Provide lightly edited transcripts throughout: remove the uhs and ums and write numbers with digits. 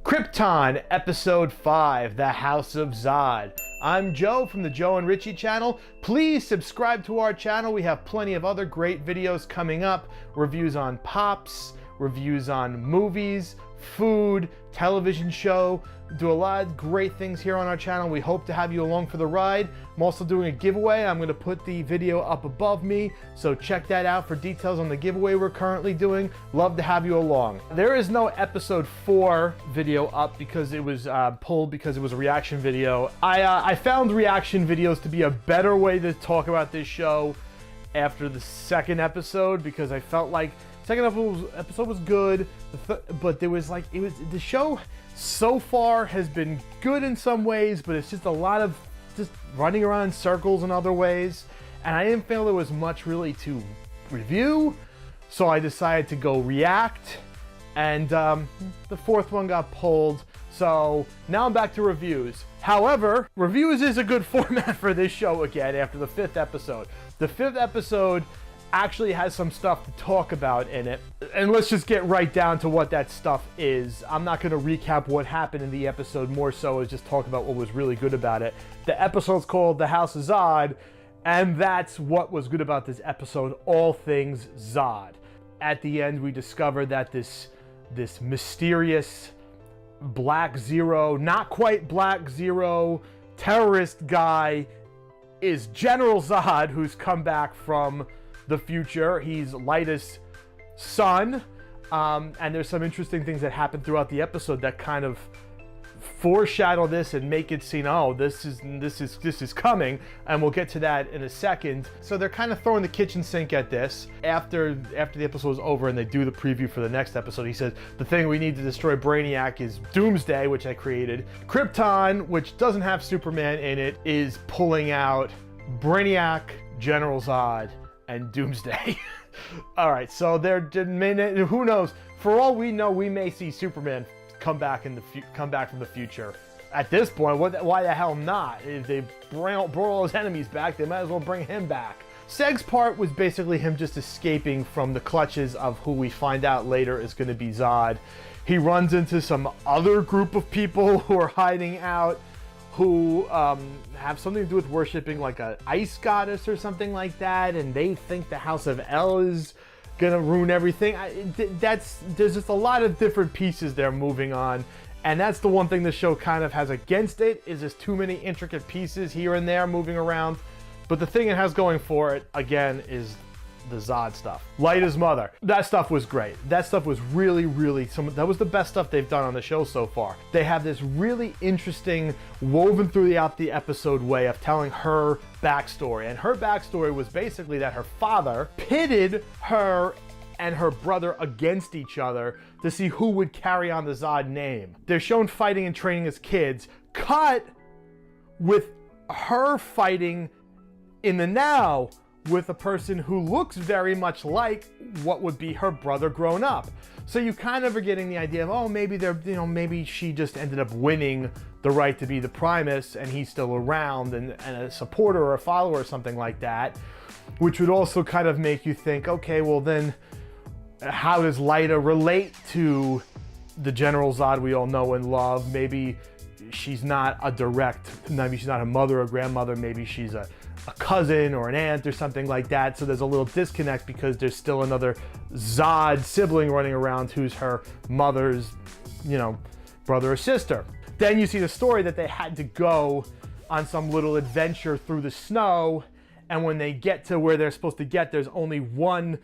Krypton, Episode 5, The House of Zod. I'm Joe from the Joe and Richie channel. Please subscribe to our channel. We have plenty of other great videos coming up. Reviews on pops, reviews on movies, food, television show. Do a lot of great things here on our channel. We hope to have you along for the ride. I'm also doing a giveaway. I'm going to put the video up above me, so check that out for details on the giveaway we're currently doing. Love to have you along. There is no episode 4 video up because it was pulled because it was a reaction video. I found reaction videos to be a better way to talk about this show after the second episode, because I felt like second episode was good, but there was the show so far has been good in some ways, but it's just a lot of just running around in circles in other ways, and I didn't feel there was much really to review, so I decided to go react, and the fourth one got pulled, so now I'm back to reviews. However, reviews is a good format for this show again after the 5th episode. The 5th episode actually has some stuff to talk about in it, and let's just get right down to what that stuff is. I'm not going to recap what happened in the episode, more so as just talk about what was really good about it. The episode's called The House of Zod, and that's what was good about this episode, all things Zod. At the end, we discover that this mysterious Black Zero, not quite Black Zero, terrorist guy is General Zod, who's come back from the future. He's Lyta's son, and there's some interesting things that happen throughout the episode that kind of foreshadow this and make it seem, oh, this is coming, and we'll get to that in a second. So they're kind of throwing the kitchen sink at this. After the episode is over and they do the preview for the next episode, he says the thing we need to destroy Brainiac is Doomsday, which I created. Krypton, which doesn't have Superman in it, is pulling out Brainiac, General Zod, and Doomsday. All right, so who knows? For all we know, we may see Superman come back from the future. At this point, why the hell not? If they brought all his enemies back, they might as well bring him back. Seg's part was basically him just escaping from the clutches of who we find out later is going to be Zod. He runs into some other group of people who are hiding out, who have something to do with worshiping like an ice goddess or something like that, and they think the House of El is gonna ruin everything. There's just a lot of different pieces there moving on, and that's the one thing the show kind of has against it, is there's too many intricate pieces here and there moving around. But the thing it has going for it, again, is the Zod stuff. Lyta's mother. That stuff was great. That stuff was really, that was the best stuff they've done on the show so far. They have this really interesting, woven throughout the episode way of telling her backstory. And her backstory was basically that her father pitted her and her brother against each other to see who would carry on the Zod name. They're shown fighting and training as kids, cut with her fighting in the now with a person who looks very much like what would be her brother grown up. So you kind of are getting the idea of, oh, maybe maybe she just ended up winning the right to be the Primus and he's still around and a supporter or a follower or something like that, which would also kind of make you think, okay, well then how does Lyta relate to the General Zod we all know and love? Maybe she's not maybe she's not a mother or grandmother, maybe she's a cousin or an aunt or something like that. So there's a little disconnect because there's still another Zod sibling running around who's her mother's, brother or sister. Then you see the story that they had to go on some little adventure through the snow, and when they get to where they're supposed to get, there's only one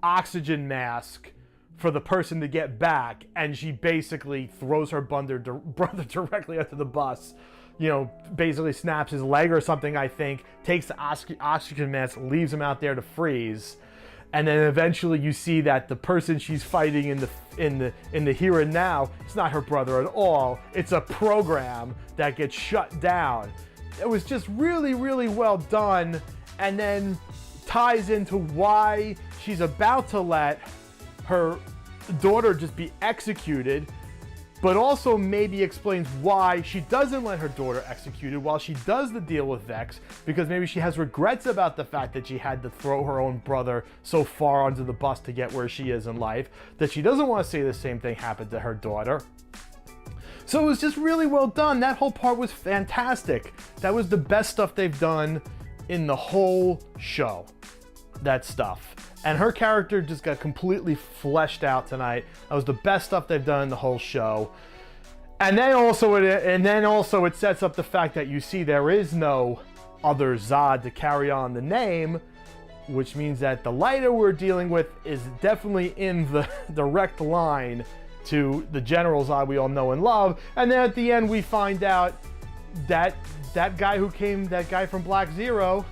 oxygen mask for the person to get back, and she basically throws her brother directly onto the bus. Basically snaps his leg or something, I think, takes the oxygen mask, leaves him out there to freeze. And then eventually you see that the person she's fighting in the here and now, it's not her brother at all. It's a program that gets shut down. It was just really, really well done, and then ties into why she's about to let her daughter just be executed, but also maybe explains why she doesn't let her daughter executed while she does the deal with Vex, because maybe she has regrets about the fact that she had to throw her own brother so far onto the bus to get where she is in life, that she doesn't want to see the same thing happen to her daughter. So it was just really well done. That whole part was fantastic. That was the best stuff they've done in the whole show. That stuff. And her character just got completely fleshed out tonight. That was the best stuff they've done in the whole show. And then also it sets up the fact that you see there is no other Zod to carry on the name, which means that the Lyta we're dealing with is definitely in the direct line to the General Zod we all know and love. And then at the end we find out that that guy from Black Zero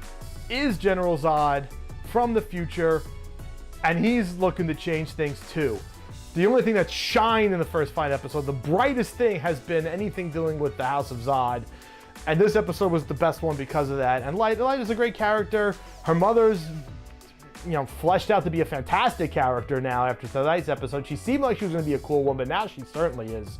is General Zod from the future, and he's looking to change things too. The only thing that shined in the first 5 episodes, the brightest thing, has been anything dealing with the House of Zod. And this episode was the best one because of that. And Lyta's a great character. Her mother's, fleshed out to be a fantastic character now after tonight's episode. She seemed like she was going to be a cool woman. Now she certainly is.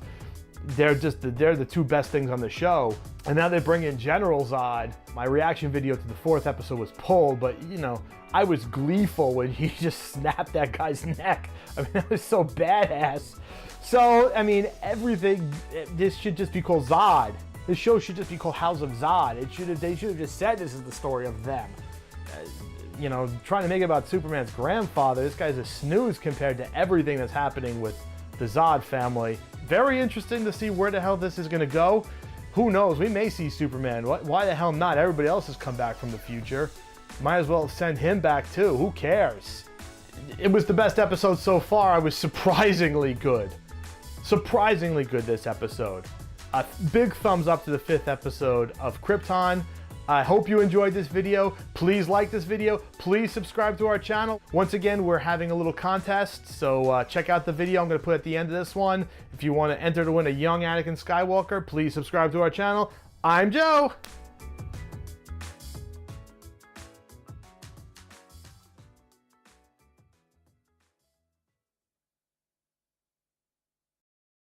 They're the 2 best things on the show. And now they bring in General Zod. My reaction video to the 4th episode was pulled, but I was gleeful when he just snapped that guy's neck. I mean, that was so badass. So, I mean, this should just be called Zod. This show should just be called House of Zod. They should have just said this is the story of them. Trying to make it about Superman's grandfather, this guy's a snooze compared to everything that's happening with the Zod family. Very interesting to see where the hell this is going to go. Who knows? We may see Superman. Why the hell not? Everybody else has come back from the future. Might as well send him back too. Who cares? It was the best episode so far. I was surprisingly good. Surprisingly good this episode. A big thumbs up to the 5th episode of Krypton. I hope you enjoyed this video. Please like this video. Please subscribe to our channel. Once again, we're having a little contest, so check out the video I'm going to put at the end of this one. If you want to enter to win a young Anakin Skywalker, please subscribe to our channel. I'm Joe.